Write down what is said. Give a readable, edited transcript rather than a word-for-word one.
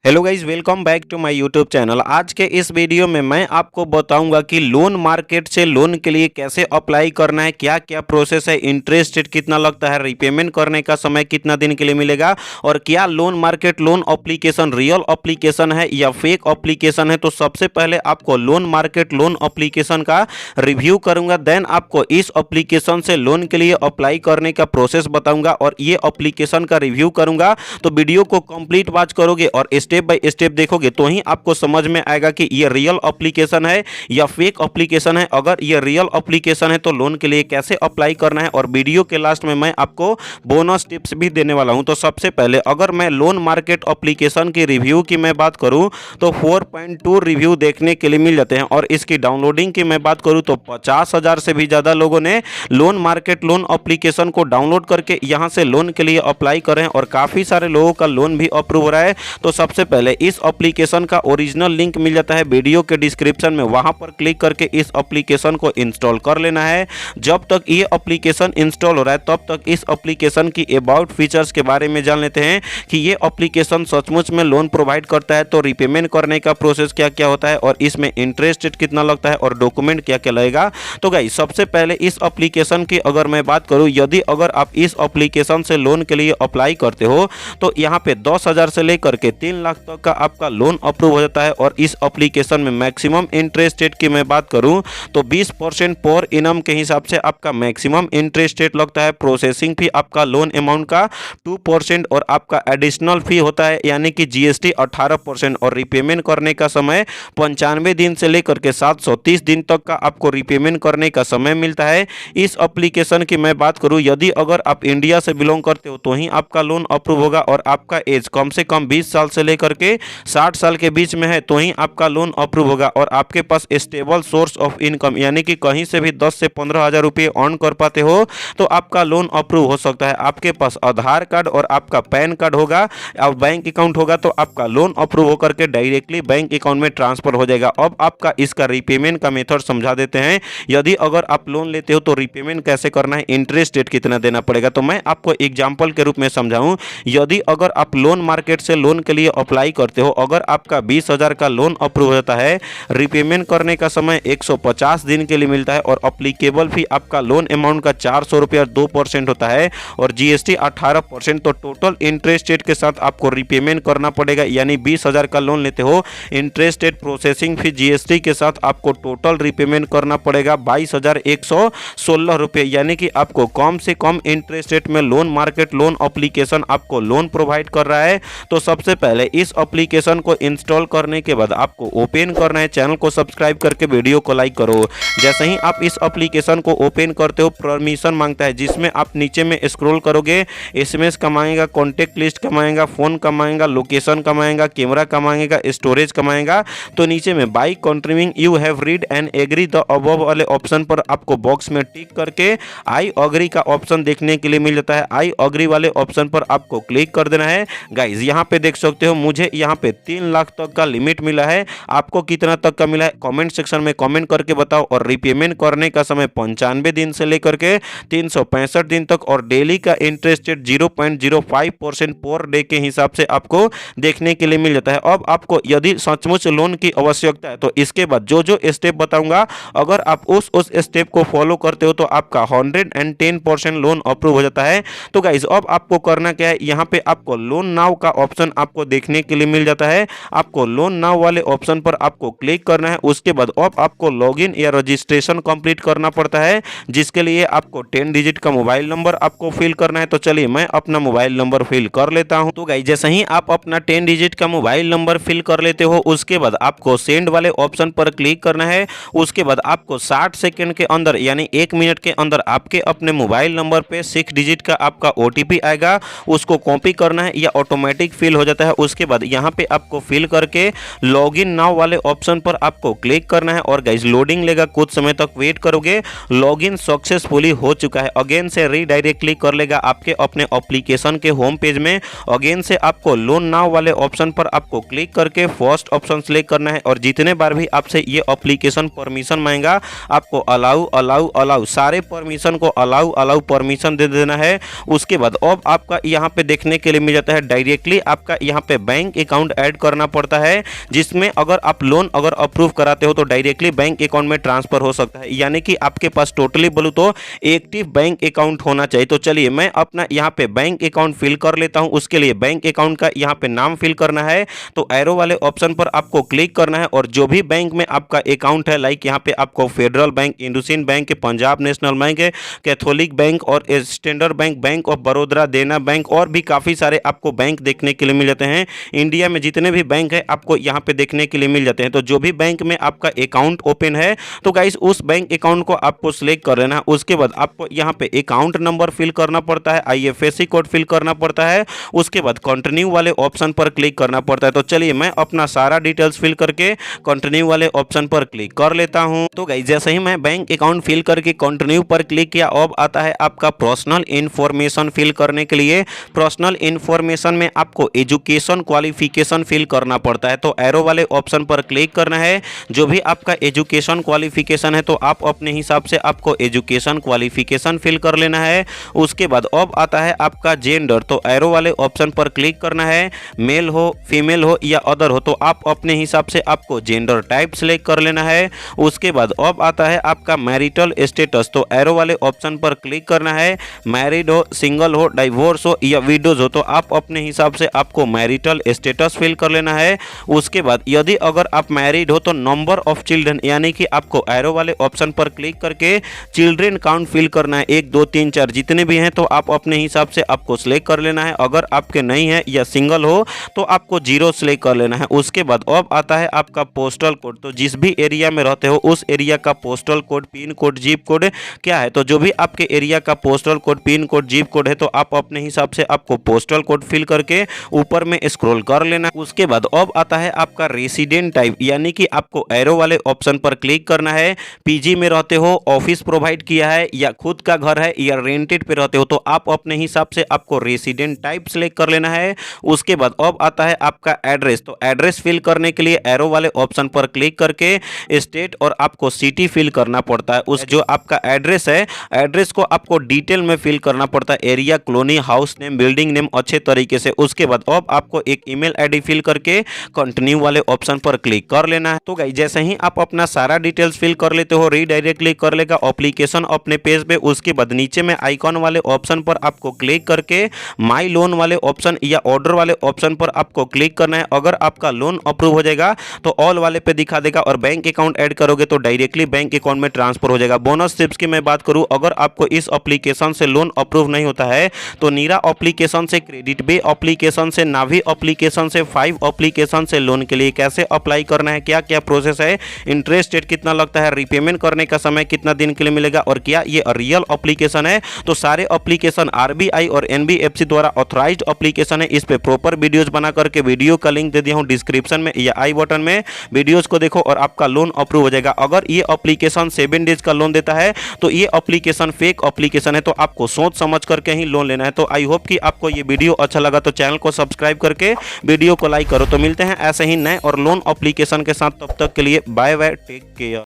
Hello guys, welcome back to my YouTube channel. आज के इस वीडियो में मैं आपको बताऊंगा कि लोन मार्केट से लोन के लिए कैसे अप्लाई करना है, क्या क्या प्रोसेस है, इंटरेस्ट रेट कितना लगता है, रीपेमेंट करने का समय कितना दिन के लिए मिलेगा और क्या loan market loan application real application है या फेक एप्लीकेशन है। तो सबसे पहले आपको लोन मार्केट लोन एप्लीकेशन का रिव्यू करूंगा, देन आपको इस एप्लीकेशन से लोन के लिए अप्लाई करने का प्रोसेस बताऊंगा और ये एप्लीकेशन का रिव्यू करूंगा। तो वीडियो को कंप्लीट वॉच करोगे और स्टेप बाय स्टेप देखोगे तो ही आपको समझ में आएगा कि ये रियल एप्लीकेशन है या फेक एप्लीकेशन है। अगर ये रियल एप्लीकेशन है तो लोन के लिए कैसे अप्लाई करना है, और वीडियो के लास्ट में मैं आपको बोनस टिप्स भी देने वाला हूं। तो सबसे पहले अगर मैं लोन मार्केट एप्लीकेशन की रिव्यू की मैं बात करूं तो 4.2 रिव्यू देखने के लिए मिल जाते हैं, और इसकी डाउनलोडिंग की मैं बात करूं तो 50,000 से भी ज़्यादा लोगों ने लोन मार्केट लोन एप्लीकेशन को डाउनलोड करके यहाँ से लोन के लिए अप्लाई करें और काफ़ी सारे लोगों का लोन भी अप्रूव हो रहा है। तो सबसे पहले इस एप्लीकेशन का ओरिजिनल लिंक मिल जाता है वीडियो के डिस्क्रिप्शन में, वहां पर क्लिक करके इस एप्लीकेशन को इंस्टॉल कर लेना है। जब तक ये एप्लीकेशन इंस्टॉल हो रहा है तब तक इस एप्लीकेशन की अबाउट फीचर्स के बारे में जान लेते हैं कि ये एप्लीकेशन सचमुच में लोन प्रोवाइड करता है, तो रीपेमेंट करने का प्रोसेस क्या क्या होता है और इसमें इंटरेस्ट रेट कितना लगता है और डॉक्यूमेंट क्या क्या लगेगा। तो गाइस सबसे पहले इस एप्लीकेशन की अगर मैं बात करूं, यदि अगर आप इस एप्लीकेशन से लोन के लिए अप्लाई करते हो तो यहाँ पे 10,000 से लेकर के 3 लाख तक का आपका लोन अप्रूव हो जाता है। और इस एप्लीकेशन में मैक्सिमम इंटरेस्ट रेट की मैं बात करूं तो 20% पर इनम के हिसाब से आपका मैक्सिमम इंटरेस्ट रेट लगता है। प्रोसेसिंग फी आपका लोन अमाउंट का 2% और आपका एडिशनल फी होता है यानी कि जीएसटी 18%। और रिपेमेंट करने का समय 95 दिन से लेकर के 730 दिन तक का आपको रिपेमेंट करने का समय मिलता है। इस एप्लीकेशन की मैं बात करूं, यदि अगर आप इंडिया से बिलोंग करते हो तो ही आपका लोन अप्रूव होगा और आपका एज कम से कम 20 साल से लेकर के 60 साल के बीच में है तो ही आपका लोन अप्रूव होगा। और आपके पास स्टेबल सोर्स ऑफ इनकम यानी कि कहीं से भी 10 से 15,000 रुपये अर्न कर पाते हो तो आपका लोन अप्रूव हो सकता है। आपके पास आधार कार्ड और आपका पैन कार्ड होगा और बैंक अकाउंट होगा तो आपका लोन अप्रूव होकर के डायरेक्टली बैंक अकाउंट में ट्रांसफर हो जाएगा। अब आपका इसका रीपेमेंट का मेथड समझा देते हैं। यदि अगर आप लोन लेते हो तो रीपेमेंट कैसे करना है, इंटरेस्ट रेट कितना देना पड़ेगा, तो मैं आपको एग्जाम्पल के रूप में समझाऊं। यदि अगर आप लोन मार्केट से लोन के लिए अप्लाई करते हो, अगर आपका 20,000 का लोन अप्रूव होता है, रिपेमेंट करने का समय 150 दिन के लिए मिलता है और अप्लीकेबल फी आपका लोन अमाउंट का 400 रुपया 2% होता है और जीएसटी 18%। तो टोटल इंटरेस्ट रेट के साथ आपको रिपेमेंट करना पड़ेगा, यानी 20,000 का लोन लेते हो, interest rate processing fee GST के साथ आपको टोटल रिपेमेंट करना पड़ेगा 22,116 रुपये, यानी कि आपको कम से कम इंटरेस्ट रेट में लोन मार्केट लोन एप्लीकेशन आपको लोन प्रोवाइड कर रहा है। तो सबसे पहले इस एप्लीकेशन को इंस्टॉल करने के बाद आपको ओपन करना है। चैनल को सब्सक्राइब करके वीडियो को लाइक करो। जैसे ही आप इस एप्लीकेशन को ओपन करते हो परमिशन मांगता है, जिसमें आप नीचे में स्क्रॉल करोगे एसएमएस कमाएगा, कॉन्टैक्ट लिस्ट कमाएगा, फोन कमाएगा, लोकेशन कमाएगा, कैमरा कमाएगा, स्टोरेज कमाएगा। तो नीचे में by continuing you have read and agree the above वाले ऑप्शन पर आपको बॉक्स में टिक करके आई अग्री का ऑप्शन देखने के लिए मिल जाता है। आई अग्री वाले ऑप्शन पर आपको क्लिक कर देना है। गाइज यहाँ पे देख सकते हो मुझे यहाँ पे 3 लाख तक का लिमिट मिला है। आपको कितना तक का मिला है कमेंट सेक्शन में कमेंट करके बताओ। और रिपेमेंट करने का समय 95 दिन से लेकर के 365 दिन तक और डेली का इंटरेस्ट रेट 0.05% पर डे के हिसाब से आपको देखने के लिए मिल जाता है। अब आपको यदि सचमुच लोन की आवश्यकता है तो इसके बाद जो जो स्टेप बताऊंगा, अगर आप उस स्टेप को फॉलो करते हो तो आपका 110% लोन अप्रूव हो जाता है। तो गाइज अब आपको करना क्या है, यहाँ पे आपको लोन नाउ का ऑप्शन आपको देखने के लिए मिल जाता है। आपको लोन नाउ वाले ऑप्शन पर आपको क्लिक करना है। उसके बाद अब आपको लॉगिन या रजिस्ट्रेशन कंप्लीट करना पड़ता है, जिसके लिए आपको 10 डिजिट का मोबाइल नंबर आपको फिल करना है। तो चलिए मैं अपना मोबाइल नंबर फिल कर लेता हूं। तो गाइस जैसे ही आप अपना 10 डिजिट का मोबाइल नंबर फिल कर लेते हो, उसके बाद आपको सेंड वाले ऑप्शन पर क्लिक करना है। उसके बाद आपको 60 सेकंड के अंदर यानी 1 मिनट के अंदर आपके अपने मोबाइल नंबर पे 6 डिजिट का आपका ओटीपी आएगा, उसको कॉपी करना है या ऑटोमेटिक फिल हो जाता है। उसके बाद यहाँ पे आपको फिल करके लॉगिन नाउ वाले ऑप्शन पर आपको क्लिक करना है और गाइस लोडिंग लेगा, कुछ समय तक वेट करोगे। लॉगिन सक्सेसफुली हो चुका है। अगेन से रीडायरेक्टली कर लेगा आपके अपने एप्लीकेशन के होम पेज में। अगेन से आपको लोन नाउ वाले ऑप्शन पर आपको क्लिक करके फर्स्ट ऑप्शन सेलेक्ट करना है और जितने बार भी आपसे ये एप्लीकेशन परमिशन मांगेगा आपको अलाउ अलाउ अलाउ सारे परमिशन को अलाउ अलाउ परमिशन दे देना है। उसके बाद अब आपका यहाँ पे देखने के लिए मिल जाता है डायरेक्टली आपका यहाँ पे बैंक अकाउंट ऐड करना पड़ता है, जिसमें अगर आप लोन अगर अप्रूव कराते हो तो डायरेक्टली बैंक अकाउंट में ट्रांसफर हो सकता है, यानी कि आपके पास टोटली बोलूं तो एक्टिव बैंक अकाउंट होना चाहिए। तो चलिए मैं अपना यहाँ पे बैंक अकाउंट फिल कर लेता हूं। उसके लिए बैंक अकाउंट का यहाँ पे नाम फिल करना है, तो एरो वाले ऑप्शन पर आपको क्लिक करना है और जो भी बैंक में आपका अकाउंट है, लाइक यहाँ पे आपको federal bank, IndusInd bank, Punjab national bank है, कैथोलिक बैंक और standard bank, bank of Baroda, देना बैंक और भी काफ़ी सारे आपको बैंक देखने के लिए मिल जाते हैं। इंडिया में जितने भी बैंक है आपको यहाँ पे देखने के लिए मिल जाते हैं। तो जो भी बैंक में आपका अकाउंट ओपन है तो गाइस उस बैंक अकाउंट को आपको सिलेक्ट कर लेना है। उसके बाद आपको यहाँ पे अकाउंट नंबर फिल करना पड़ता है, IFSC कोड फिल करना पड़ता है, उसके बाद कंटिन्यू वाले ऑप्शन पर क्लिक करना पड़ता है। तो चलिए मैं अपना सारा डिटेल्स फिल करके कंटिन्यू वाले ऑप्शन पर क्लिक कर लेता हूं। तो गाइस जैसे ही मैं बैंक अकाउंट फिल करके कंटिन्यू पर क्लिक किया, अब आता है आपका पर्सनल इंफॉर्मेशन फिल करने के लिए। पर्सनल इंफॉर्मेशन में आपको एजुकेशन क्वालिफिकेशन फिल करना पड़ता है, तो एरो वाले ऑप्शन पर क्लिक करना है। जो भी आपका एजुकेशन क्वालिफिकेशन है तो आप अपने हिसाब से आपको एजुकेशन क्वालिफिकेशन फिल कर लेना है। उसके बाद अब आता है आपका जेंडर, तो एरो वाले ऑप्शन पर क्लिक करना है। मेल हो, फीमेल हो या अदर हो तो आप अपने हिसाब से आपको जेंडर टाइप सिलेक्ट कर लेना है। उसके बाद अब आता है आपका मैरिटल स्टेटस, तो एरो वाले ऑप्शन पर क्लिक करना है। मैरिड हो, सिंगल हो, डाइवोर्स हो या विडोज हो तो आप अपने हिसाब से आपको मैरिटल स्टेटस फिल कर लेना है। उसके बाद यदि अगर आप मैरिड हो तो नंबर ऑफ चिल्ड्रन, यानी कि आपको एरो वाले ऑप्शन पर क्लिक करके चिल्ड्रन काउंट फिल करना है, 1 2 3 4 जितने भी हैं तो आप अपने हिसाब से आपको सिलेक्ट कर लेना है। अगर आपके नहीं है या सिंगल हो तो आपको 0 सिलेक्ट कर लेना है। उसके बाद अब आता है आपका पोस्टल कोड, तो जिस भी एरिया में रहते हो उस एरिया का postal code, pin code, zip code क्या है, तो जो भी आपके एरिया का postal code, pin code, zip code है तो आप अपने हिसाब से आपको पोस्टल कोड फिल करके ऊपर में स्क्रॉल कर लेना। उसके बाद अब आता है आपका रेसिडेंट टाइप, यानी कि आपको एरो वाले ऑप्शन पर क्लिक करना है। पीजी में रहते हो, ऑफिस प्रोवाइड किया है या खुद का घर है या रेंटेड पे रहते हो तो आप अपने हिसाब से आपको रेसिडेंट टाइप सिलेक्ट कर लेना है। उसके बाद अब आता है आपका एड्रेस, तो एड्रेस फिल करने के लिए एरो वाले ऑप्शन पर क्लिक करके स्टेट और आपको सिटी फिल करना पड़ता है। उस जो आपका एड्रेस है, एड्रेस को आपको डिटेल में फिल करना पड़ता है, area, colony, house name, building name अच्छे तरीके से। उसके बाद अब आपको एक ईमेल आईडी फिल करके कंटिन्यू वाले ऑप्शन पर क्लिक कर लेना है। तो गाइस जैसे ही आप अपना सारा डिटेल्स फिल कर लेते हो, रीडायरेक्टली कर लेगा एप्लीकेशन अपने पेज पे। उसके बाद नीचे में आइकॉन वाले ऑप्शन पर आपको क्लिक करके माई लोन वाले ऑप्शन या ऑर्डर वाले ऑप्शन पर आपको क्लिक करना है। अगर आपका लोन अप्रूव हो जाएगा तो ऑल वाले पे दिखा देगा और बैंक अकाउंट ऐड करोगे तो डायरेक्टली बैंक अकाउंट में ट्रांसफर हो जाएगा। बोनस टिप्स की मैं बात करूं, अगर आपको इस एप्लीकेशन से लोन अप्रूव नहीं होता है तो नीरा एप्लीकेशन से, क्रेडिट बे एप्लीकेशन से, नावी एप्लीकेशन से, 5 एप्लीकेशन से लोन के लिए कैसे अप्लाई करना है, क्या क्या प्रोसेस है, इंटरेस्ट रेट कितना लगता है, रीपेमेंट करने का समय कितना दिन के लिए मिलेगा और क्या ये रियल एप्लीकेशन है, तो सारे एप्लीकेशन RBI और NBFC द्वारा ऑथराइज्ड एप्लीकेशन है। इस पे प्रॉपर वीडियोस बना करके वीडियो का लिंक दे दिया हूं डिस्क्रिप्शन में या आई बटन में, वीडियोस को देखो और आपका लोन अप्रूव हो जाएगा। अगर ये एप्लीकेशन 7 डेज का लोन देता है तो ये एप्लीकेशन फेक एप्लीकेशन है, तो आपको सोच समझ करके ही लोन लेना है। तो आई होप कि आपको ये वीडियो अच्छा लगा, तो चैनल को सब्सक्राइब करके वीडियो को लाइक करो। तो मिलते हैं ऐसे ही नए और लोन एप्लीकेशन के साथ, तब तक के लिए बाय बाय, टेक केयर।